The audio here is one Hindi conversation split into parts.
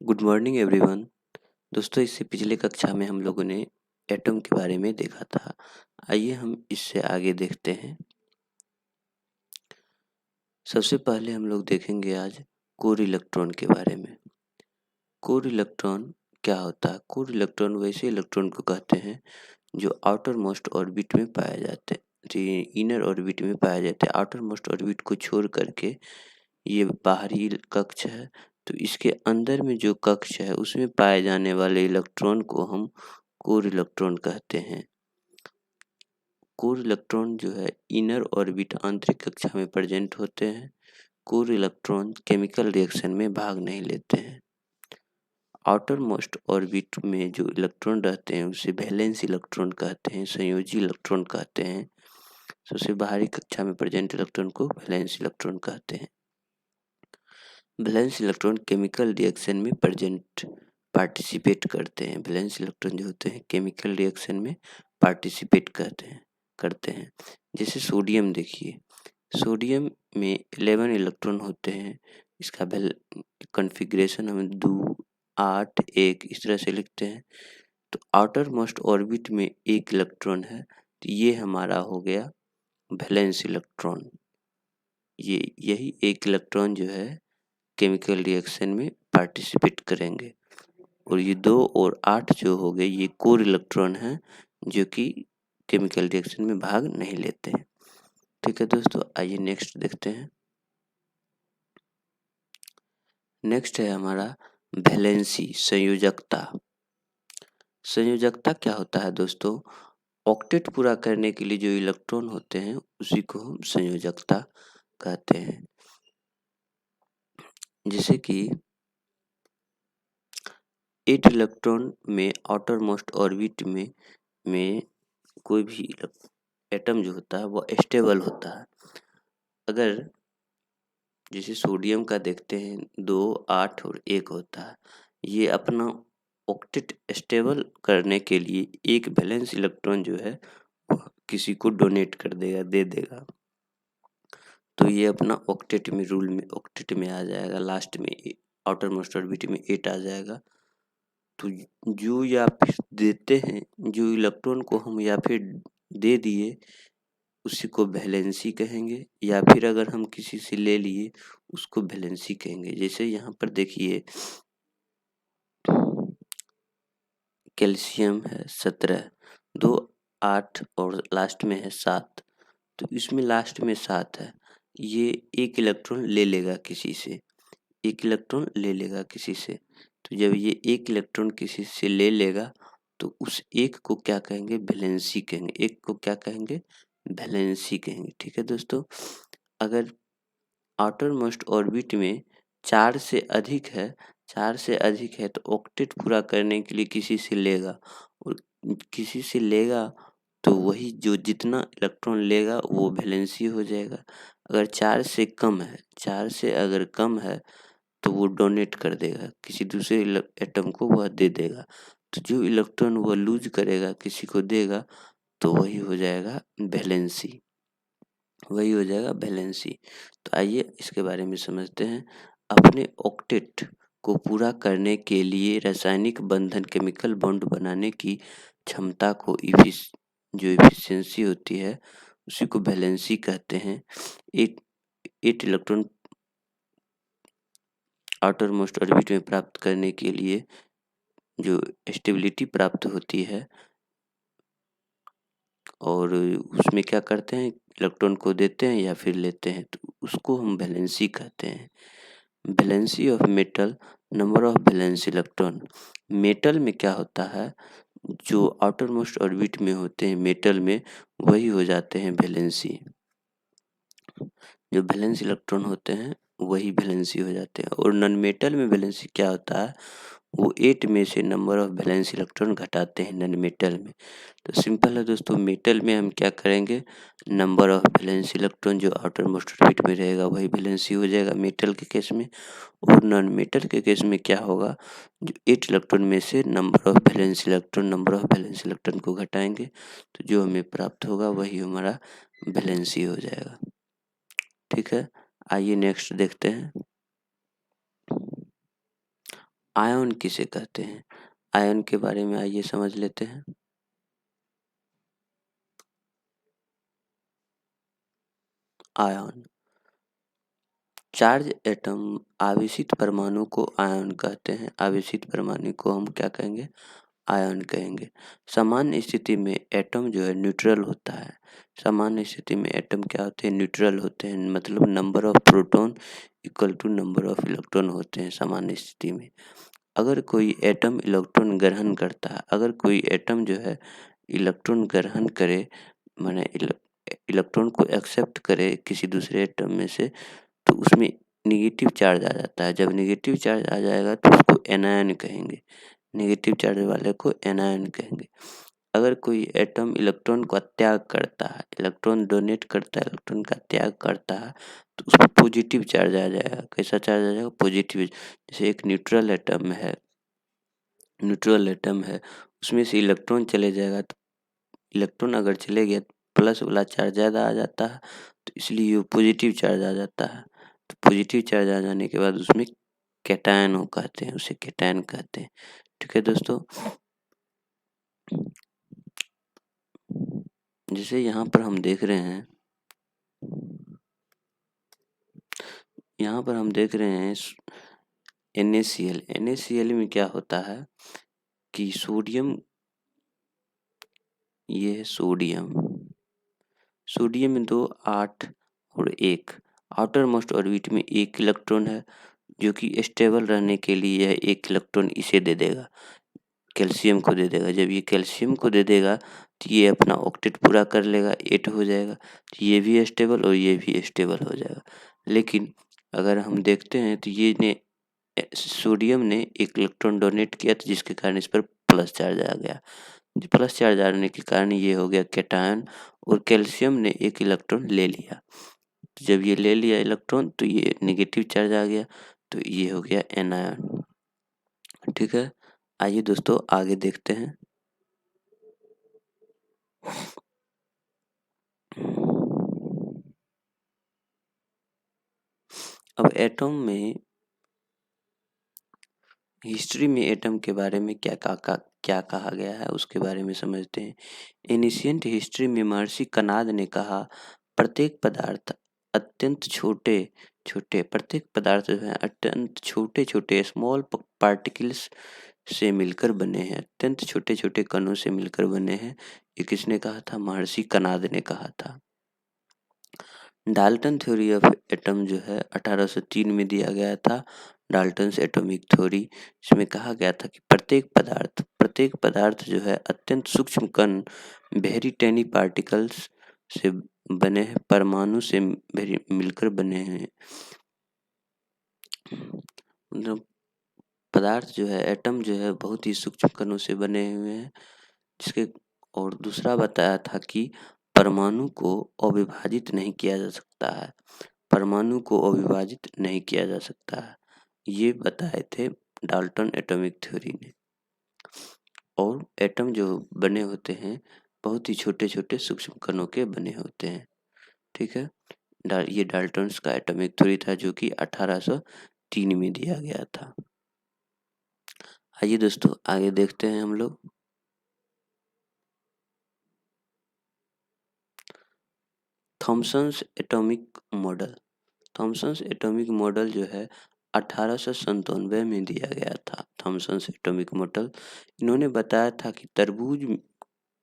Good morning everyone. दोस्तों, इससे पिछले कक्षा में हम लोगों ने एटम के बारे में देखा था। आइए हम इससे आगे देखते हैं। सबसे पहले हम लोग देखेंगे आज कोर इलेक्ट्रॉन के बारे में। कोर इलेक्ट्रॉन क्या होता है? कोर इलेक्ट्रॉन वैसे इलेक्ट्रॉन को कहते हैं जो आउटर मोस्ट ऑर्बिट में पाए जाते हैं, इनर ऑर्बिट में पाए जाते हैं। आउटर मोस्ट ऑर्बिट को छोड़ करके ये बाहरी कक्ष है, तो इसके अंदर में जो कक्ष है उसमें पाए जाने वाले इलेक्ट्रॉन को हम कोर इलेक्ट्रॉन कहते हैं। कोर इलेक्ट्रॉन जो है इनर ऑर्बिट आंतरिक कक्षा में प्रेजेंट होते हैं। कोर इलेक्ट्रॉन केमिकल रिएक्शन में भाग नहीं लेते हैं। आउटर मोस्ट ऑर्बिट में जो इलेक्ट्रॉन रहते हैं उसे वैलेंस इलेक्ट्रॉन कहते हैं, संयोजी इलेक्ट्रॉन कहते हैं। सबसे बाहरी कक्षा में प्रेजेंट इलेक्ट्रॉन को वैलेंस इलेक्ट्रॉन कहते हैं। वैलेंस इलेक्ट्रॉन केमिकल रिएक्शन में पार्टिसिपेट करते हैं। वैलेंस इलेक्ट्रॉन जो होते हैं केमिकल रिएक्शन में पार्टिसिपेट करते हैं। जैसे सोडियम देखिए, सोडियम में 11 इलेक्ट्रॉन होते हैं। इसका कॉन्फ़िगरेशन हम 2, 8, 1 इस तरह से लिखते हैं। तो आउटर मोस्ट ऑर्बिट में एक इलेक्ट्रॉन है, तो ये हमारा हो गया वैलेंस इलेक्ट्रॉन। यही एक इलेक्ट्रॉन जो है केमिकल रिएक्शन में पार्टिसिपेट करेंगे। और ये 2 और 8 जो हो गए ये कोर इलेक्ट्रॉन हैं जो कि केमिकल रिएक्शन में भाग नहीं लेते हैं। ठीक है दोस्तों, आइए नेक्स्ट देखते हैं। नेक्स्ट है हमारा वैलेंसी, संयोजकता। संयोजकता क्या होता है दोस्तों? ऑक्टेट पूरा करने के लिए जो इलेक्ट्रॉन होते हैं उसी को हम संयोजकता कहते हैं। जैसे कि 8 इलेक्ट्रॉन में आउटर मोस्ट ऑर्बिट में कोई भी एटम जो होता है वो स्टेबल होता है। अगर जैसे सोडियम का देखते हैं 2, 8 और 1 होता है। ये अपना ऑक्टेट स्टेबल करने के लिए एक वैलेंस इलेक्ट्रॉन जो है वह किसी को डोनेट कर देगा, दे देगा। तो ये अपना ऑक्टेट में आ जाएगा। लास्ट में आउटर मोस्ट ऑर्बिट में 8 आ जाएगा। तो जो या फिर देते हैं, जो इलेक्ट्रॉन को हम या फिर दे दिए उसी को वैलेंसी कहेंगे, या फिर अगर हम किसी से ले लिए उसको वैलेंसी कहेंगे। जैसे यहाँ पर देखिए कैल्शियम है 17, 2, 8 और लास्ट में है 7। तो इसमें लास्ट में 7 है। ये एक इलेक्ट्रॉन ले लेगा किसी से, एक इलेक्ट्रॉन ले लेगा किसी से। तो जब ये एक इलेक्ट्रॉन किसी से ले लेगा तो उस एक को क्या कहेंगे? वैलेंसी कहेंगे। एक को क्या कहेंगे? वैलेंसी कहेंगे। ठीक है दोस्तों, अगर आउटर मोस्ट ऑर्बिट में 4 से अधिक है, 4 से अधिक है तो ऑक्टेट पूरा करने के लिए किसी से लेगा, और किसी से लेगा तो वही जो जितना इलेक्ट्रॉन लेगा वो वैलेंसी हो जाएगा। अगर 4 से कम है, 4 से अगर कम है तो वो डोनेट कर देगा, किसी दूसरे एटम को वह दे देगा। तो जो इलेक्ट्रॉन वह लूज करेगा, किसी को देगा, तो वही हो जाएगा वैलेंसी, वही हो जाएगा वैलेंसी। तो आइए इसके बारे में समझते हैं। अपने ऑक्टेट को पूरा करने के लिए रासायनिक बंधन, केमिकल बॉन्ड बनाने की क्षमता को जो एफिशिएंसी होती है उसी को वैलेंसी कहते हैं। 8 इलेक्ट्रॉन आउटर मोस्ट ऑर्बिट में प्राप्त करने के लिए जो स्टेबिलिटी प्राप्त होती है, और उसमें क्या करते हैं, इलेक्ट्रॉन को देते हैं या फिर लेते हैं, तो उसको हम वैलेंसी कहते हैं। Valency of metal, number of valence electron. Metal में क्या होता है, जो आउटर मोस्ट ऑर्बिट में होते हैं मेटल में, वही हो जाते हैं वैलेंसी। जो वैलेंस इलेक्ट्रॉन होते हैं वही वैलेंसी हो जाते हैं। और नॉन मेटल में वैलेंसी क्या होता है, वो 8 में से नंबर ऑफ वैलेंस इलेक्ट्रॉन घटाते हैं नॉन मेटल में। तो सिंपल है दोस्तों, मेटल में हम क्या करेंगे, नंबर ऑफ वैलेंस इलेक्ट्रॉन जो आउटर मोस्ट ऑर्बिट में रहेगा वही वैलेंसी हो जाएगा मेटल के केस में। और नॉन मेटल के केस में क्या होगा, जो 8 इलेक्ट्रॉन में से नंबर ऑफ वैलेंस इलेक्ट्रॉन को घटाएंगे, तो जो हमें प्राप्त होगा वही हमारा वैलेंसी हो जाएगा। ठीक है, आइए नेक्स्ट देखते हैं। आयन किसे कहते हैं? आयन के बारे में आइए समझ लेते हैं। आयन, चार्ज एटम आवेशित परमाणु को आयन कहते हैं। आवेशित परमाणु को हम क्या कहेंगे? आयन कहेंगे। सामान्य स्थिति में एटम जो है न्यूट्रल होता है। सामान्य स्थिति में एटम क्या होते हैं? न्यूट्रल होते हैं, मतलब number of proton equal to number of electron होते हैं सामान्य स्थिति में। अगर कोई एटम इलेक्ट्रॉन ग्रहण करता है, अगर कोई एटम जो है इलेक्ट्रॉन ग्रहण करे, माने इलेक्ट्रॉन को एक्सेप्ट करे किसी दूसरे एटम में से, तो उसमें नेगेटिव चार्ज आ जाता है। जब नेगेटिव चार्ज आ जाएगा तो उसको एनायन कहेंगे। नेगेटिव चार्ज वाले को एनायन कहेंगे। अगर कोई एटम इलेक्ट्रॉन का त्याग करता है, इलेक्ट्रॉन डोनेट करता है, इलेक्ट्रॉन का त्याग करता है, तो उसमें पॉजिटिव चार्ज आ जाएगा। कैसा चार्ज आ जाएगा? पॉजिटिव। जैसे एक न्यूट्रल एटम है, न्यूट्रल एटम है, उसमें से इलेक्ट्रॉन चले जाएगा, तो इलेक्ट्रॉन अगर चले गया तो प्लस वाला चार्ज ज़्यादा आ जाता है, तो इसलिए वो पॉजिटिव चार्ज आ जाता है। तो पॉजिटिव चार्ज आ जाने के बाद उसमें कैटायन हो कहते हैं, उसे कैटायन कहते हैं। ठीक है दोस्तों, जैसे यहाँ पर हम देख रहे हैं, यहाँ पर हम देख रहे हैं NaCl। NaCl में क्या होता है कि सोडियम, ये है सोडियम, सोडियम में 2, 8 और 1। आउटर मोस्ट ऑर्बिट में 1 इलेक्ट्रॉन है, जो कि स्टेबल रहने के लिए यह 1 इलेक्ट्रॉन इसे दे देगा, कैल्शियम को दे देगा। जब ये कैल्शियम को दे देगा तो ये अपना ऑक्टेट पूरा कर लेगा, 8 हो जाएगा, तो ये भी स्टेबल और ये भी स्टेबल हो जाएगा। लेकिन अगर हम देखते हैं तो ये ने सोडियम ने 1 इलेक्ट्रॉन डोनेट किया, तो जिसके कारण इस पर प्लस चार्ज आ गया। प्लस चार्ज आने के कारण ये हो गया कैटायन, और कैल्शियम ने 1 इलेक्ट्रॉन ले लिया। जब ये ले लिया इलेक्ट्रॉन तो ये नेगेटिव चार्ज आ गया, तो ये हो गया एनायन। ठीक है, आइए दोस्तों आगे देखते हैं। अब एटम में हिस्ट्री में एटम के बारे में क्या कहा गया है उसके बारे में समझते हैं। एनिशियंट हिस्ट्री में महर्षि कनाद ने कहा, प्रत्येक पदार्थ अत्यंत छोटे छोटे प्रत्येक पदार्थ जो है अत्यंत छोटे छोटे स्मॉल पार्टिकल्स से मिलकर बने हैं, अत्यंत छोटे छोटे कणों से मिलकर बने हैं। ये किसने कहा था? महर्षि कनाद ने कहा था। डाल्टन थ्योरी ऑफ एटम जो है 1803 में दिया गया था, डाल्टन्स एटॉमिक थ्योरी। इसमें कहा गया था कि प्रत्येक पदार्थ जो है अत्यंत सूक्ष्म कण, वेरी टेनी पार्टिकल्स से बने हैं, परमाणु से मिलकर बने हैं। मतलब पदार्थ जो है, एटम जो है, बहुत ही सूक्ष्म कणों से बने हुए हैं। जिसके और दूसरा बताया था कि परमाणु को अविभाजित नहीं किया जा सकता है, परमाणु को अविभाजित नहीं किया जा सकता है, ये बताए थे डाल्टन एटॉमिक थ्योरी ने। और एटम जो बने होते हैं बहुत ही छोटे छोटे सूक्ष्म कणों के बने होते हैं। ठीक है, ये डाल्टन्स का एटॉमिक थ्योरी था जो कि 1803 में दिया गया था। आइए दोस्तों आगे देखते हैं हम लोग। Thomson's atomic model. Thomson's atomic model जो है 1897 में दिया गया था। थॉमसन्स एटॉमिक मॉडल, इन्होंने बताया था कि तरबूज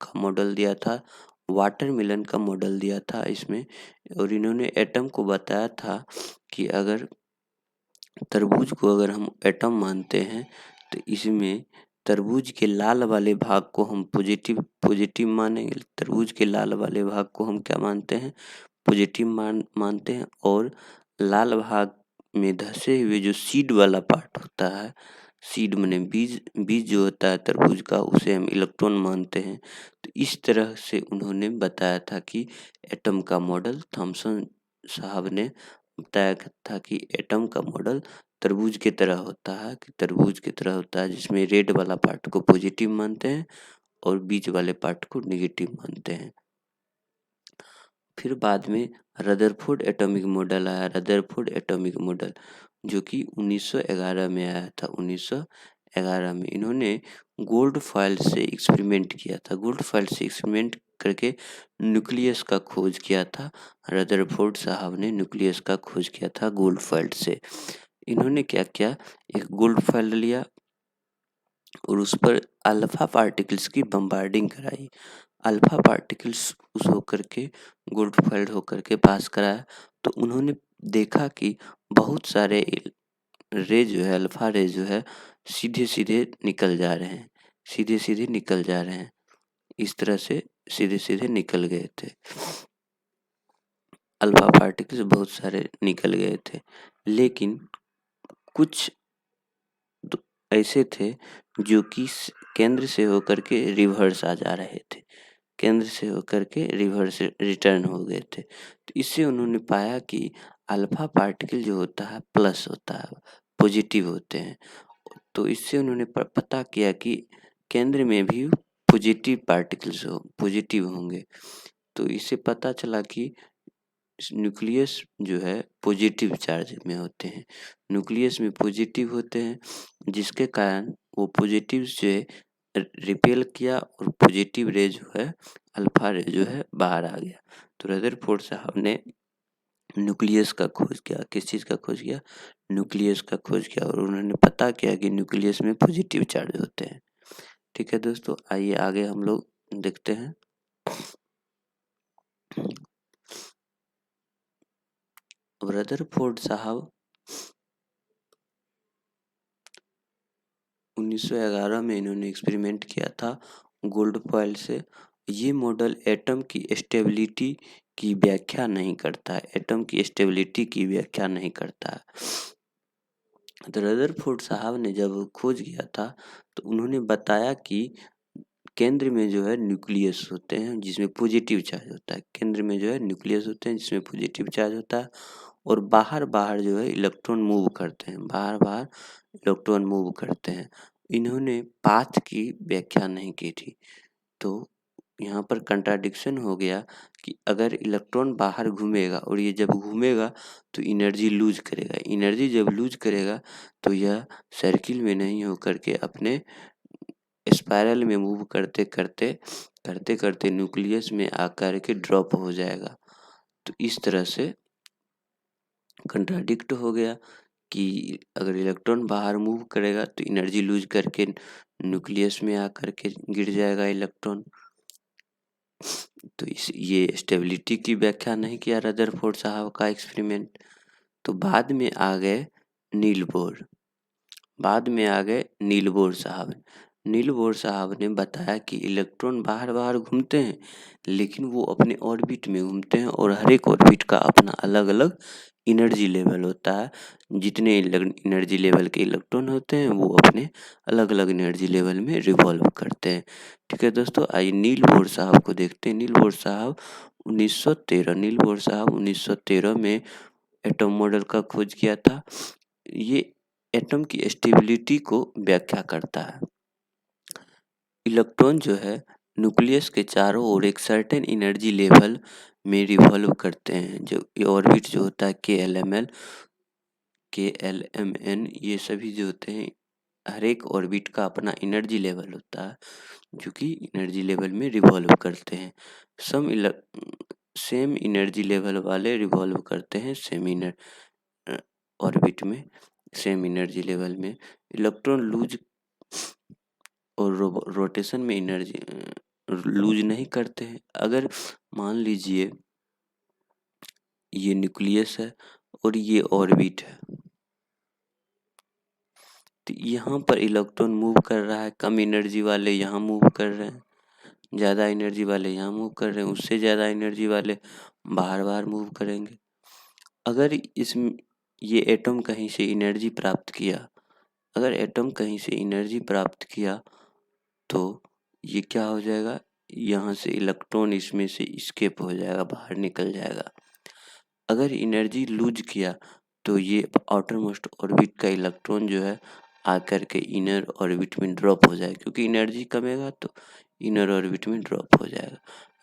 का मॉडल दिया था, वाटरमेलन का मॉडल दिया था इसमें, और इन्होंने एटम को बताया था कि अगर तरबूज को अगर हम एटम मानते हैं तो इसमें तरबूज के लाल वाले भाग को हम पॉजिटिव मानेंगे। तरबूज के लाल वाले भाग को हम क्या मानते हैं? पॉजिटिव मानते हैं। और लाल भाग में धसे हुए जो सीड वाला पार्ट होता है, सीड माने बीज, बीज जो होता है तरबूज का, उसे हम इलेक्ट्रॉन मानते हैं। तो इस तरह से उन्होंने बताया था कि एटम का मॉडल, थॉमसन साहब ने बताया था कि एटम का मॉडल तरबूज की तरह होता है, कि तरबूज की तरह होता है, जिसमें रेड वाला पार्ट को पॉजिटिव मानते हैं और बीच वाले पार्ट को नेगेटिव मानते हैं। फिर बाद में रदरफोर्ड एटॉमिक मॉडल आया। रदरफोर्ड एटॉमिक मॉडल जो कि 1911 में आया था। 1911 में इन्होंने गोल्ड फॉइल से एक्सपेरिमेंट किया था। गोल्ड फॉइल से एक्सपेरिमेंट करके न्यूक्लियस का खोज किया था। रदरफोर्ड साहब ने न्यूक्लियस का खोज किया था गोल्ड फॉइल से। इन्होंने क्या किया, एक गोल्ड फॉइल लिया और उस पर अल्फा पार्टिकल्स की बम्बार्डिंग कराई। अल्फा पार्टिकल्स उस होकर के गोल्ड फॉइल होकर के पास कराया, तो उन्होंने देखा कि बहुत सारे रे जो है, अल्फा रे जो है, सीधे सीधे निकल जा रहे हैं, सीधे सीधे निकल जा रहे हैं। इस तरह से सीधे सीधे निकल गए थे। अल्फा पार्टिकल्स बहुत सारे निकल गए थे, लेकिन कुछ ऐसे थे जो कि केंद्र से होकर के रिवर्स आ जा रहे थे, केंद्र से होकर के रिवर्स रिटर्न हो गए थे। तो इससे उन्होंने पाया कि अल्फा पार्टिकल जो होता है प्लस होता है, पॉजिटिव होते हैं। तो इससे उन्होंने पता किया कि केंद्र में भी पॉजिटिव पार्टिकल्स पॉजिटिव होंगे। तो इससे पता चला कि न्यूक्लियस जो है पॉजिटिव चार्ज में होते हैं, न्यूक्लियस में पॉजिटिव होते हैं, जिसके कारण वो पॉजिटिव से रिपेल किया और पॉजिटिव रे जो है, अल्फा रे जो है, बाहर आ गया। तो रदरफोर्ड साहब ने न्यूक्लियस का खोज किया। किस चीज़ का खोज किया? न्यूक्लियस का खोज किया, और उन्होंने पता किया कि न्यूक्लियस में पॉजिटिव चार्ज होते हैं। ठीक है दोस्तों, आइए आगे हम लोग देखते हैं। रदरफोर्ड साहब 1911 में इन्होंने एक्सपेरिमेंट किया था गोल्ड फॉइल से। ये मॉडल एटम की स्टेबिलिटी की व्याख्या नहीं करता है, एटम की स्टेबिलिटी की व्याख्या नहीं करता है। तो रदरफोर्ड साहब ने जब खोज किया था, तो उन्होंने बताया कि केंद्र में जो है न्यूक्लियस होते हैं जिसमें पॉजिटिव चार्ज होता है, केंद्र में जो है न्यूक्लियस होते हैं जिसमें पॉजिटिव चार्ज होता है, और बाहर बाहर जो है इलेक्ट्रॉन मूव करते हैं, बाहर बाहर इलेक्ट्रॉन मूव करते हैं। इन्होंने पाथ की व्याख्या नहीं की थी। तो यहाँ पर कंट्राडिक्शन हो गया कि अगर इलेक्ट्रॉन बाहर घूमेगा और ये जब घूमेगा तो एनर्जी लूज करेगा, एनर्जी जब लूज करेगा तो यह सर्किल में नहीं होकर के अपने स्पाइरल में मूव करते करते करते करते न्यूक्लियस में आकर के ड्रॉप हो जाएगा। तो इस तरह से कंट्राडिक्ट हो गया कि अगर इलेक्ट्रॉन बाहर मूव करेगा तो एनर्जी लूज करके न्यूक्लियस में आकर के गिर जाएगा इलेक्ट्रॉन। तो ये स्टेबिलिटी की व्याख्या नहीं किया रदरफोर्ड साहब का एक्सपेरिमेंट। तो बाद में आ गए नील बोर, बाद में आ गए नील बोर साहब। नील बोर साहब ने बताया कि इलेक्ट्रॉन बाहर बाहर घूमते हैं, लेकिन वो अपने ऑर्बिट में घूमते हैं, और हर एक ऑर्बिट का अपना अलग अलग एनर्जी लेवल होता है। जितने एनर्जी लेवल के इलेक्ट्रॉन होते हैं वो अपने अलग अलग एनर्जी लेवल में रिवॉल्व करते हैं। ठीक है दोस्तों, आइए नील बोर साहब को देखते हैं। नील बोर साहब 1913, नील बोर साहब 1913 में एटम मॉडल का खोज किया था। ये एटम की स्टेबिलिटी को व्याख्या करता है। इलेक्ट्रॉन जो है न्यूक्लियस के चारों ओर एक सर्टेन एनर्जी लेवल में रिवॉल्व करते हैं। जो ये ऑर्बिट जो होता है KLML, KLMN, ये सभी जो होते हैं, हर एक ऑर्बिट का अपना एनर्जी लेवल होता है जो कि एनर्जी लेवल में रिवॉल्व करते हैं। सेम एनर्जी लेवल वाले रिवॉल्व करते हैं सेम ऑर्बिट में, सेम एनर्जी लेवल में। इलेक्ट्रॉन लूज और रोटेशन में एनर्जी लूज नहीं करते हैं। अगर मान लीजिए ये न्यूक्लियस है और ये ऑर्बिट है, तो यहाँ पर इलेक्ट्रॉन मूव कर रहा है, कम एनर्जी वाले यहाँ मूव कर रहे हैं, ज़्यादा एनर्जी वाले यहाँ मूव कर रहे हैं, उससे ज़्यादा एनर्जी वाले बाहर बाहर मूव करेंगे। अगर ये एटम कहीं से एनर्जी प्राप्त किया, अगर एटम कहीं से एनर्जी प्राप्त किया तो ये क्या हो जाएगा, यहाँ से इलेक्ट्रॉन इसमें से एस्केप हो जाएगा, बाहर निकल जाएगा। अगर एनर्जी लूज किया तो ये आउटर मोस्ट ऑर्बिट का इलेक्ट्रॉन जो है आकर के इनर ऑर्बिट में ड्रॉप हो जाएगा, क्योंकि एनर्जी कमेगा तो इनर ऑर्बिट में ड्रॉप हो जाएगा।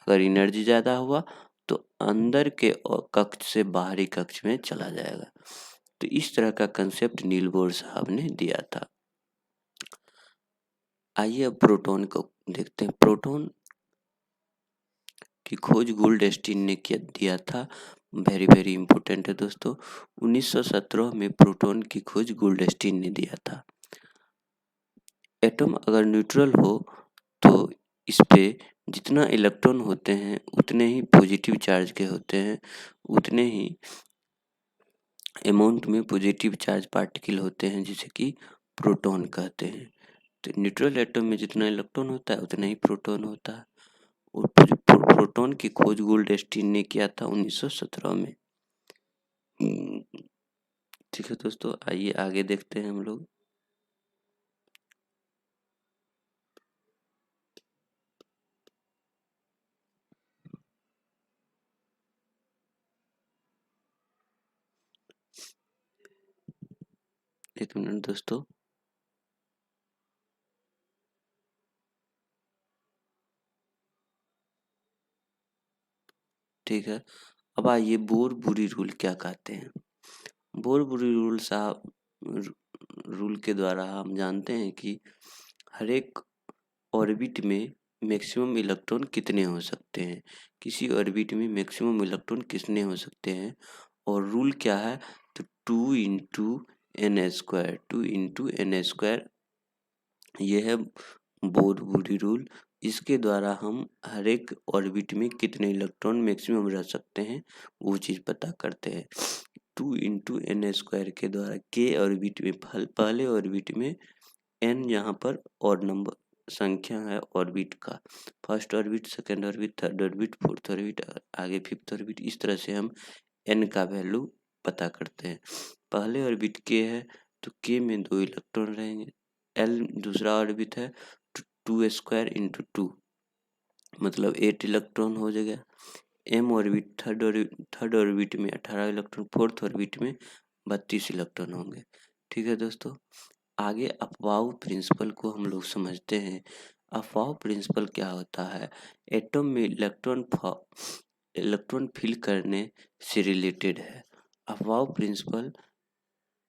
अगर एनर्जी ज़्यादा हुआ तो अंदर के कक्ष से बाहरी कक्ष में चला जाएगा। तो इस तरह का कंसेप्ट नील बोर साहब ने दिया था। आइए अब प्रोटॉन को देखते हैं। प्रोटॉन की खोज गोल्डस्टीन ने किया दिया था। वेरी वेरी इंपॉर्टेंट है दोस्तों। 1917 में प्रोटॉन की खोज गोल्डस्टीन ने दिया था। एटम अगर न्यूट्रल हो तो इस पे जितना इलेक्ट्रॉन होते हैं उतने ही पॉजिटिव चार्ज के होते हैं, उतने ही अमाउंट में पॉजिटिव चार्ज पार्टिकल होते हैं, जिसे कि प्रोटॉन कहते हैं। तो न्यूट्रल एटम में जितना इलेक्ट्रॉन होता है उतना ही प्रोटॉन होता है। और प्रोटॉन की खोज गोल्डस्टीन ने किया था 1917 में। ठीक है दोस्तों, आइए आगे देखते हैं हम लोग। एक मिनट दोस्तों। ठीक है, अब आइए बोर बुरी रूल क्या कहते हैं। बोर बुरी रूल साहब रूल के द्वारा हम जानते हैं कि हर एक ऑर्बिट में मैक्सिमम इलेक्ट्रॉन कितने हो सकते हैं, किसी ऑर्बिट में मैक्सिमम इलेक्ट्रॉन कितने हो सकते हैं। और रूल क्या है, तो 2 into n square, 2 into n square, ये है बोर बुरी रूल। इसके द्वारा हम हर एक ऑर्बिट में कितने इलेक्ट्रॉन मैक्सिमम रह सकते हैं वो चीज़ पता करते हैं। 2 इंटू एन स्क्वायर के द्वारा के ऑर्बिट में पहले ऑर्बिट में एन यहाँ पर और नंबर संख्या है ऑर्बिट का, first orbit, second orbit, third orbit, fourth orbit, आगे फिफ्थ ऑर्बिट, इस तरह से हम एन का वैल्यू पता करते हैं। पहले ऑर्बिट के है तो के में 2 इलेक्ट्रॉन रहेंगे। एल दूसरा ऑर्बिट है तो 2 स्क्वायर इंटू 2 मतलब 8 इलेक्ट्रॉन हो जाएगा। एम ऑर्बिट थर्ड ऑर्बिट में 18 इलेक्ट्रॉन, फोर्थ ऑर्बिट में 32 इलेक्ट्रॉन होंगे। ठीक है दोस्तों, आगे अफवाह प्रिंसिपल को हम लोग समझते हैं। अफवाह प्रिंसिपल क्या होता है, एटम में इलेक्ट्रॉन फिल करने से रिलेटेड है। अफवाह प्रिंसिपल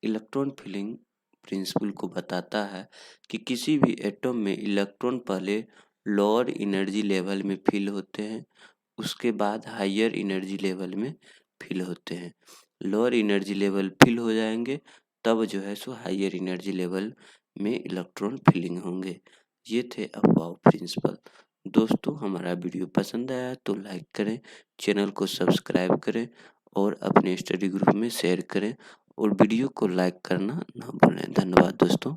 इलेक्ट्रॉन फिलिंग प्रिंसिपल को बताता है कि किसी भी एटम में इलेक्ट्रॉन पहले लोअर एनर्जी लेवल में फिल होते हैं, उसके बाद हायर एनर्जी लेवल में फिल होते हैं। लोअर एनर्जी लेवल फिल हो जाएंगे तब जो है सो हायर एनर्जी लेवल में इलेक्ट्रॉन फिलिंग होंगे। ये थे अफवाह प्रिंसिपल। दोस्तों, हमारा वीडियो पसंद आया तो लाइक करें, चैनल को सब्सक्राइब करें और अपने स्टडी ग्रुप में शेयर करें और वीडियो को लाइक करना ना भूलें। धन्यवाद दोस्तों।